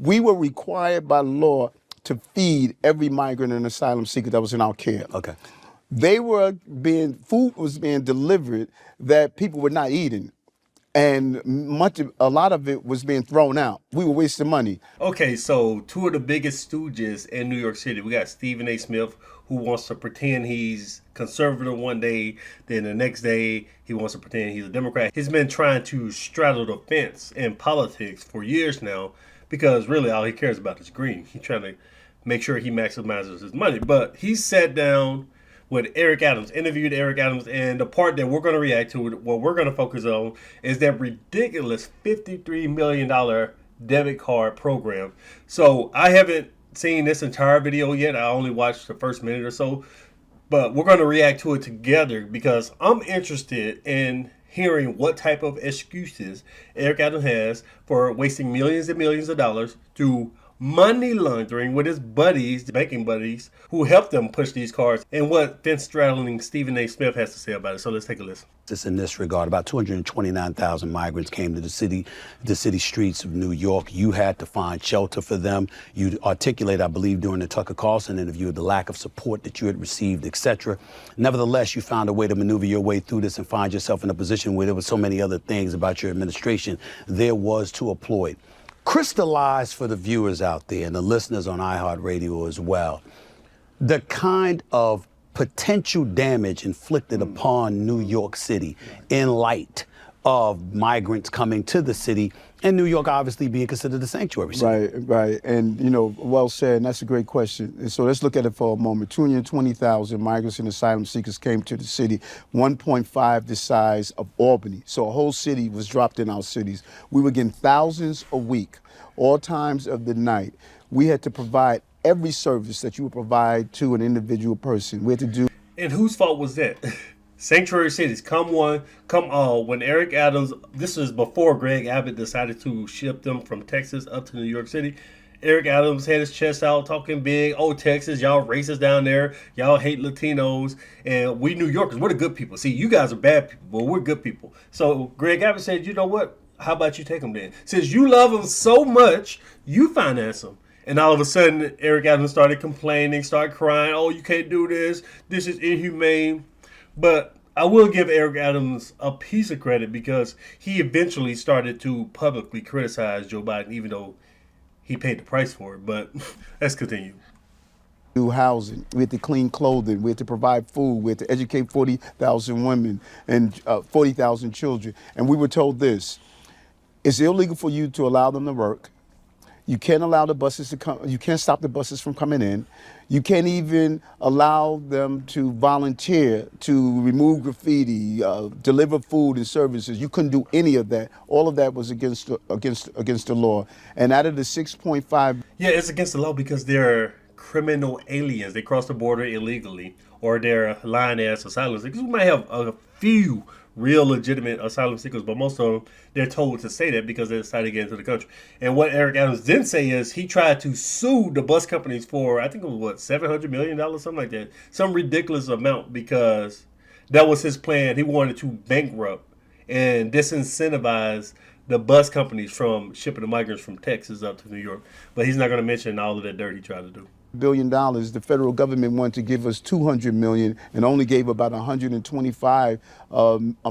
We were required by law to feed every migrant and asylum seeker that was in our care. Okay. Food was being delivered that people were not eating. And a lot of it was being thrown out. We were wasting money. Okay, so two of the biggest stooges in New York City. We got Stephen A. Smith, who wants to pretend he's conservative one day, then the next day he wants to pretend he's a Democrat. He's been trying to straddle the fence in politics for years now because really all he cares about is green. He's trying to make sure he maximizes his money. But he sat down with Eric Adams, interviewed Eric Adams, and the part that we're going to react to, what we're going to focus on, is that ridiculous $53 million debit card program. So I haven't seen this entire video yet. I only watched the first minute or so, but we're going to react to it together because I'm interested in hearing what type of excuses Eric Adams has for wasting millions and millions of dollars through money laundering with his buddies, banking buddies, who helped them push these cards, and what fence straddling Stephen A. Smith has to say about it. So let's take a listen. Just in this regard, about 229,000 migrants came to the city streets of New York. You had to find shelter for them. You articulated, I believe, during the Tucker Carlson interview, the lack of support that you had received, etc. Nevertheless, you found a way to maneuver your way through this and find yourself in a position where there were so many other things about your administration there was to applaud. Crystallize for the viewers out there and the listeners on iHeartRadio as well, the kind of potential damage inflicted upon New York City in light of migrants coming to the city and New York obviously being considered a sanctuary city. Right. And, well said, and that's a great question. And so let's look at it for a moment. 220,000 migrants and asylum seekers came to the city, 1.5 the size of Albany. So a whole city was dropped in our cities. We were getting thousands a week, all times of the night. We had to provide every service that you would provide to an individual person. We had to do. And whose fault was that? Sanctuary cities, come one, come all. When Eric Adams, this is before Greg Abbott decided to ship them from Texas up to New York City. Eric Adams had his chest out talking big. Oh, Texas, y'all racist down there. Y'all hate Latinos. And we New Yorkers, we're the good people. See, you guys are bad people, but we're good people. So Greg Abbott said, you know what? How about you take them then? Since you love them so much, you finance them. And all of a sudden, Eric Adams started complaining, started crying. Oh, you can't do this. This is inhumane. But I will give Eric Adams a piece of credit because he eventually started to publicly criticize Joe Biden, even though he paid the price for it. But let's continue. Do housing, we had to clean clothing, we had to provide food, we had to educate 40,000 women and 40,000 children. And we were told this: it's illegal for you to allow them to work. You can't allow the buses to come. You can't stop the buses from coming in. You can't even allow them to volunteer to remove graffiti, deliver food and services. You couldn't do any of that. All of that was against the law. And out of the 6.5. Yeah, it's against the law because they're criminal aliens. They cross the border illegally, or they're lying ass asylum seekers. We might have a few real legitimate asylum seekers, but most of them, they're told to say that because they decided to get into the country. And what Eric Adams didn't say is he tried to sue the bus companies for, I think it was $700 million, something like that. Some ridiculous amount, because that was his plan. He wanted to bankrupt and disincentivize the bus companies from shipping the migrants from Texas up to New York. But he's not going to mention all of that dirt he tried to do. $1 billion. The federal government wanted to give us $200 million and only gave about $125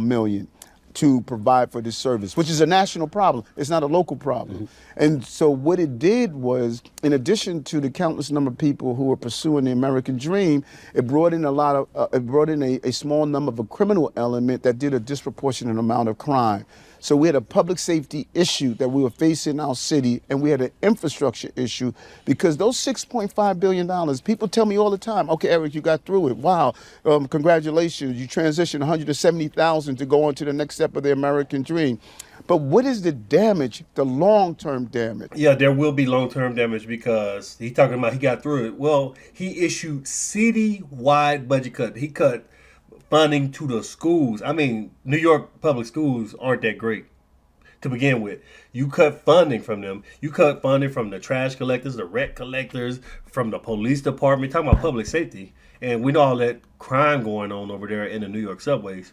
million to provide for this service, which is a national problem. It's not a local problem. And so what it did was, in addition to the countless number of people who were pursuing the American dream, it brought in a small number of a criminal element that did a disproportionate amount of crime. So we had a public safety issue that we were facing in our city, and we had an infrastructure issue because those $6.5 billion, people tell me all the time, okay, Eric, you got through it. Wow, congratulations. You transitioned 170,000 to go on to the next step of the American dream. But what is the damage, the long-term damage? Yeah, there will be long-term damage because he's talking about he got through it. Well, he issued city-wide budget cut. He cut funding to the schools. I mean, New York public schools aren't that great to begin with. You cut funding from them. You cut funding from the trash collectors, the rent collectors, from the police department. Talking about public safety. And we know all that crime going on over there in the New York subways.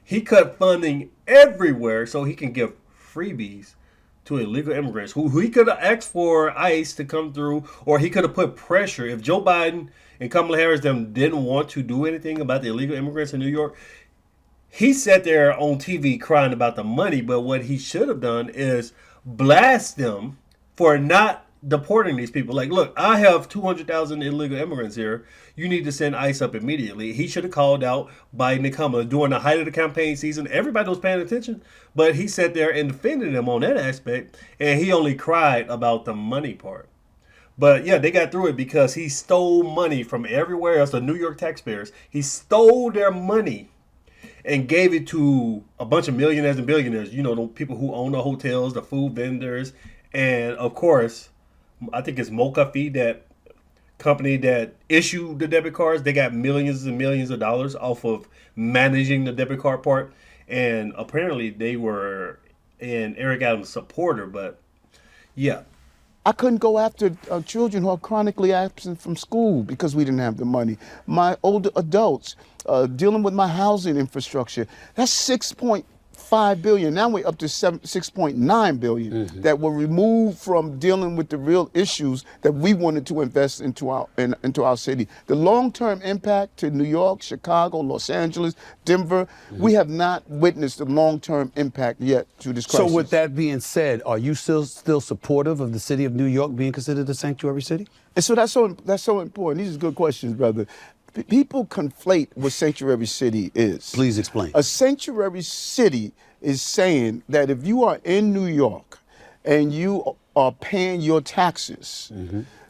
He cut funding everywhere so he can give freebies to illegal immigrants who he could have asked for ICE to come through, or he could have put pressure. If Joe Biden and Kamala Harris them didn't want to do anything about the illegal immigrants in New York, he sat there on TV crying about the money. But what he should have done is blast them for not deporting these people. Like, look, I have 200,000 illegal immigrants here. You need to send ICE up immediately. He should have called out Biden and Kamala during the height of the campaign season. Everybody was paying attention, but he sat there and defended them on that aspect, and he only cried about the money part. But yeah, they got through it because he stole money from everywhere else, the New York taxpayers. He stole their money and gave it to a bunch of millionaires and billionaires. You know, the people who own the hotels, the food vendors, and of course, I think it's mockery, that company that issued the debit cards. They got millions and millions of dollars off of managing the debit card part. And apparently they were an Eric Adams supporter. But yeah. I couldn't go after children who are chronically absent from school because we didn't have the money. My older adults dealing with my housing infrastructure. That's 6.5 billion. Now we're up to 6.9 billion that were removed from dealing with the real issues that we wanted to invest into our city. The long-term impact to New York, Chicago, Los Angeles, Denver, we have not witnessed the long-term impact yet to this crisis. So with that being said, are you still supportive of the city of New York being considered a sanctuary city? And so that's so important. These are good questions, brother. People conflate what sanctuary city is. Please explain. A sanctuary city is saying that if you are in New York and you are paying your taxes,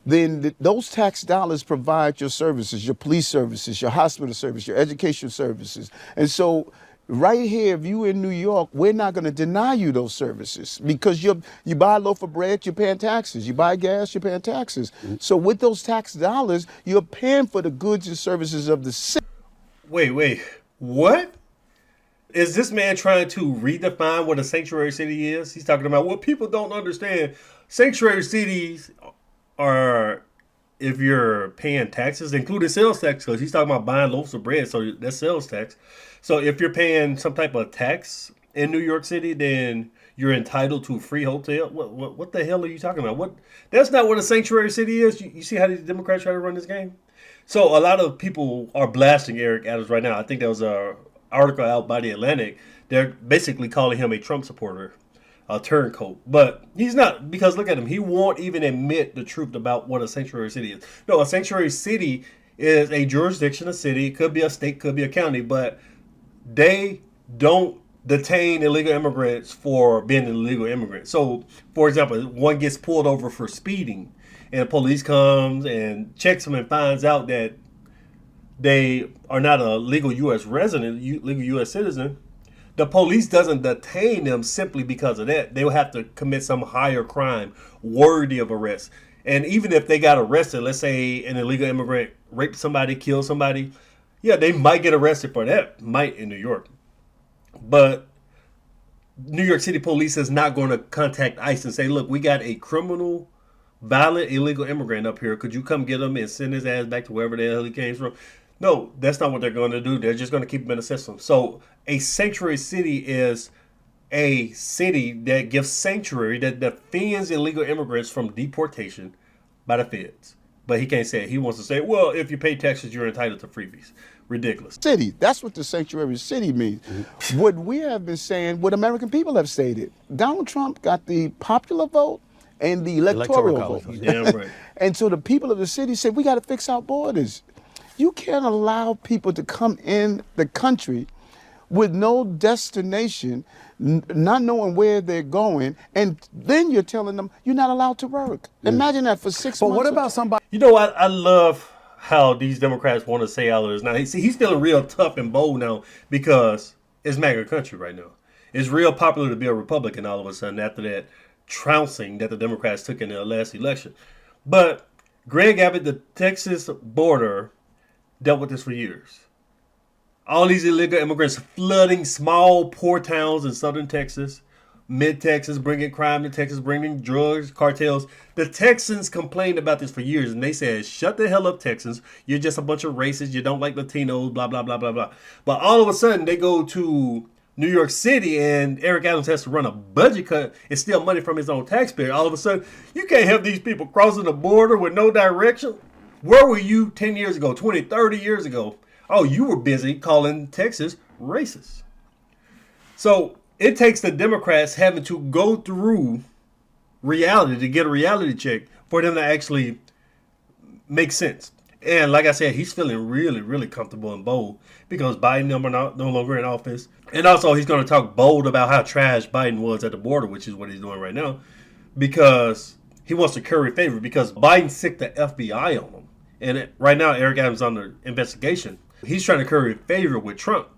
then those tax dollars provide your services, your police services, your hospital service, your education services. And so right here, if you're in New York, we're not going to deny you those services because you buy a loaf of bread, you're paying taxes. You buy gas, you're paying taxes. So with those tax dollars, you're paying for the goods and services of the city. Wait, what? Is this man trying to redefine what a sanctuary city is? He's talking about what people don't understand. Sanctuary cities are if you're paying taxes, including sales tax, because he's talking about buying loaves of bread, so that's sales tax. So if you're paying some type of tax in New York City, then you're entitled to a free hotel. What the hell are you talking about? What? That's not what a sanctuary city is. You see how these Democrats try to run this game? So a lot of people are blasting Eric Adams right now. I think there was a article out by The Atlantic. They're basically calling him a Trump supporter, a turncoat. But he's not, because look at him. He won't even admit the truth about what a sanctuary city is. No, a sanctuary city is a jurisdiction, a city. It could be a state, could be a county, but they don't detain illegal immigrants for being an illegal immigrant. So, for example, one gets pulled over for speeding, and police comes and checks them and finds out that they are not a legal U.S. resident, legal U.S. citizen. The police doesn't detain them simply because of that. They will have to commit some higher crime worthy of arrest. And even if they got arrested, let's say an illegal immigrant raped somebody, killed somebody, yeah, they might get arrested for that, might in New York. But New York City police is not going to contact ICE and say, look, we got a criminal, violent, illegal immigrant up here. Could you come get him and send his ass back to wherever the hell he came from? No, that's not what they're going to do. They're just going to keep him in the system. So a sanctuary city is a city that gives sanctuary, that defends illegal immigrants from deportation by the feds. But he can't say it. He wants to say, well, if you pay taxes, you're entitled to freebies. Ridiculous. City. That's what the sanctuary city means. What we have been saying, what American people have stated, Donald Trump got the popular vote and the electoral vote. Damn right. And so the people of the city said, we got to fix our borders. You can't allow people to come in the country with no destination, not knowing where they're going, and then you're telling them you're not allowed to work. Imagine that for 6 months. But what about somebody? You know what? I love how these Democrats want to say all of this. Now, he's feeling real tough and bold now because it's MAGA country right now. It's real popular to be a Republican all of a sudden after that trouncing that the Democrats took in the last election. But Greg Abbott, the Texas border, dealt with this for years. All these illegal immigrants flooding small, poor towns in southern Texas, mid-Texas, bringing crime to Texas, bringing drugs, cartels. The Texans complained about this for years, and they said, shut the hell up, Texans. You're just a bunch of racists. You don't like Latinos, blah, blah, blah, blah, blah. But all of a sudden, they go to New York City and Eric Adams has to run a budget cut and steal money from his own taxpayer, all of a sudden, you can't have these people crossing the border with no direction. Where were you 10 years ago, 20, 30 years ago? Oh, you were busy calling Texas racist. So it takes the Democrats having to go through reality to get a reality check for them to actually make sense. And like I said, he's feeling really, really comfortable and bold because Biden no longer in office. And also he's going to talk bold about how trash Biden was at the border, which is what he's doing right now, because he wants to curry favor because Biden sicked the FBI on him. And right now, Eric Adams is under investigation. He's trying to curry favor with Trump.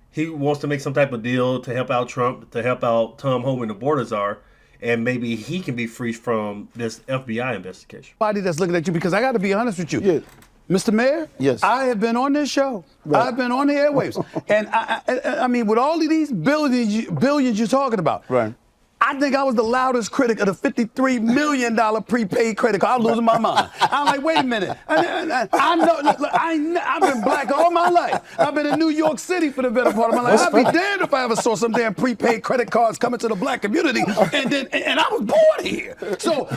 He wants to make some type of deal to help out Trump, to help out Tom Homan, the border czar, and maybe he can be free from this FBI investigation. Everybody that's looking at you, because I got to be honest with you. Yeah. Mr. Mayor, yes, I have been on this show. Right. I've been on the airwaves. And I mean, with all of these billions you're talking about, right. I think I was the loudest critic of the $53 million prepaid credit card. I was losing my mind. I'm like, wait a minute. I know, I've been black all my life. I've been in New York City for the better part of my life. I'd be damned if I ever saw some damn prepaid credit cards coming to the black community. And I was born here. So.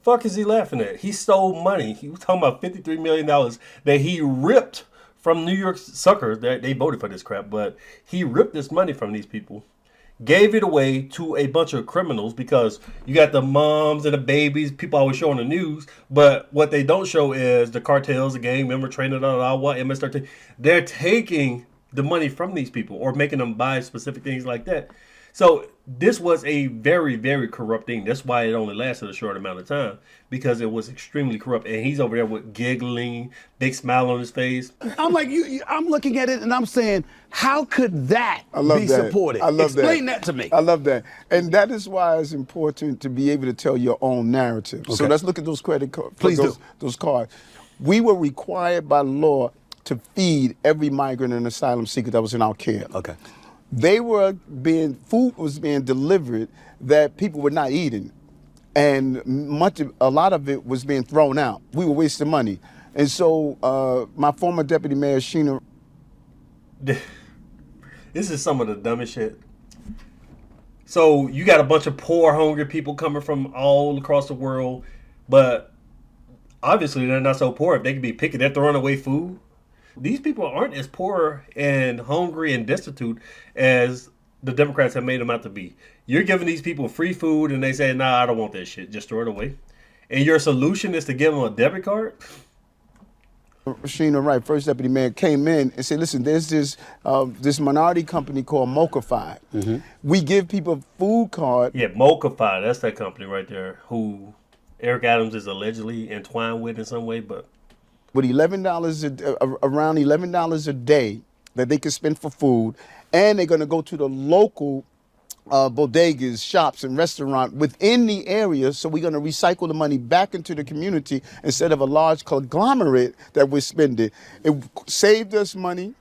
Fuck is he laughing at? He stole money. He was talking about $53 million that he ripped from New York suckers. They voted for this crap, but he ripped this money from these people, gave it away to a bunch of criminals because you got the moms and the babies, people always show on the news, but what they don't show is the cartels, the gang member, trainer, what MS-13. They're taking the money from these people or making them buy specific things like that. So this was a very, very corrupt thing. That's why it only lasted a short amount of time, because it was extremely corrupt. And he's over there with giggling, big smile on his face. I'm like, I'm looking at it and I'm saying, how could that be supported? I love Explain that to me. I love that. And that is why it's important to be able to tell your own narrative. Okay. So let's look at those credit cards. Please do. Those cards. We were required by law to feed every migrant and asylum seeker that was in our care. Okay. Food was being delivered that people were not eating. And a lot of it was being thrown out. We were wasting money. And so my former deputy mayor, Sheena. This is some of the dumbest shit. So you got a bunch of poor, hungry people coming from all across the world, but obviously they're not so poor if they can be picky. They're throwing away food. These people aren't as poor and hungry and destitute as the Democrats have made them out to be. You're giving these people free food and they say, nah, I don't want that shit. Just throw it away. And your solution is to give them a debit card? Sheena Wright, first deputy mayor, came in and said, listen, there's this minority company called Mockery. Mm-hmm. We give people a food card. Yeah, Mockery, that's that company right there who Eric Adams is allegedly entwined with in some way, but with around $11 a day that they can spend for food, and they're going to go to the local bodegas, shops, and restaurant within the area. So we're going to recycle the money back into the community instead of a large conglomerate that we're spending. It saved us money,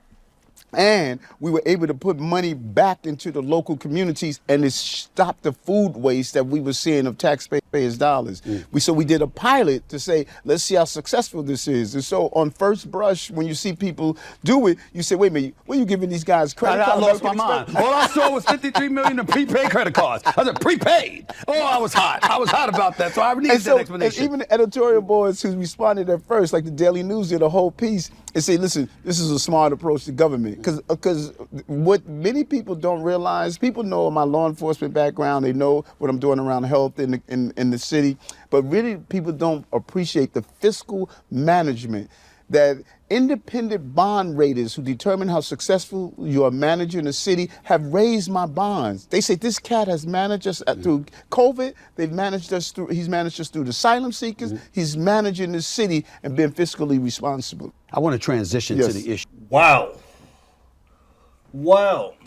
and we were able to put money back into the local communities, and it stopped the food waste that we were seeing of taxpayers' dollars. So we did a pilot to say, let's see how successful this is. And so on first brush, when you see people do it, you say, wait a minute, what are you giving these guys credit? I lost my mind. All I saw was $53 million in prepaid credit cards. I said, prepaid. Oh, I was hot. I was hot about that. So I needed that explanation. And even the editorial boards who responded at first, like the Daily News did a whole piece and say, listen, this is a smart approach to government. Because what many people don't realize, people know my law enforcement background, they know what I'm doing around health in the city, but really people don't appreciate the fiscal management that independent bond raters who determine how successful you are managing a city have raised my bonds. They say this cat has managed us through COVID. He's managed us through the asylum seekers. He's managing the city and been fiscally responsible. I want to transition to the issue. Wow.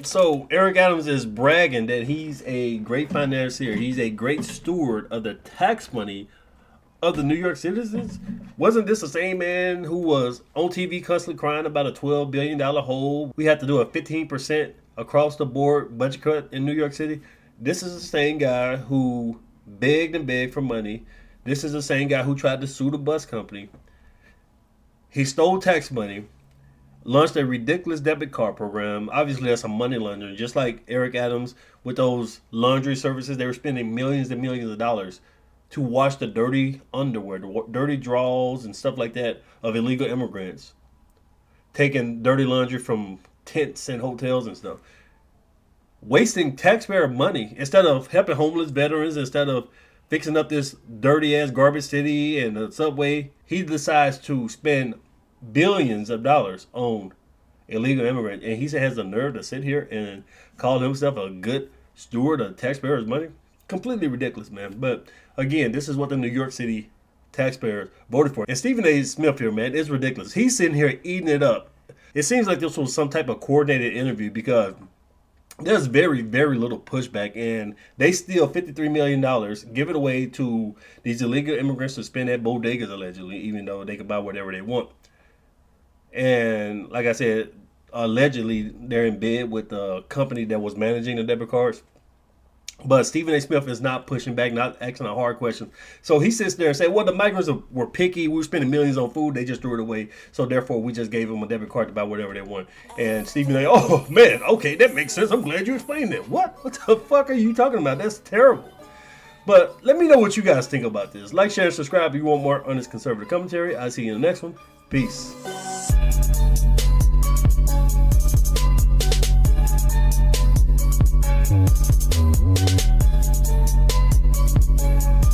So Eric Adams is bragging that he's a great financier. He's a great steward of the tax money of the New York citizens. Wasn't this the same man who was on TV constantly crying about a $12 billion hole? We had to do a 15% across the board budget cut in New York City. This is the same guy who begged and begged for money. This is the same guy who tried to sue the bus company. He stole tax money, launched a ridiculous debit card program. Obviously, that's a money laundering. Just like Eric Adams with those laundry services, they were spending millions and millions of dollars to wash the dirty underwear, the dirty drawers and stuff like that of illegal immigrants, taking dirty laundry from tents and hotels and stuff, wasting taxpayer money instead of helping homeless veterans, instead of fixing up this dirty ass garbage city and the subway. He decides to spend billions of dollars on illegal immigrants, and he has the nerve to sit here and call himself a good steward of taxpayers' money. Completely ridiculous, man. But again, this is what the New York City taxpayers voted for. And Stephen A. Smith here, man, is ridiculous. He's sitting here eating it up. It seems like this was some type of coordinated interview because there's very, very little pushback, and they steal $53 million, give it away to these illegal immigrants to spend at bodegas, allegedly, even though they can buy whatever they want. And like I said, allegedly, they're in bed with the company that was managing the debit cards. But Stephen A. Smith is not pushing back, not asking a hard question. So he sits there and says, well, the migrants were picky. We were spending millions on food. They just threw it away. So therefore, we just gave them a debit card to buy whatever they want. And Stephen A., oh, man, okay, that makes sense. I'm glad you explained that. What the fuck are you talking about? That's terrible. But let me know what you guys think about this. Like, share, and subscribe if you want more honest conservative commentary. I'll see you in the next one. Peace.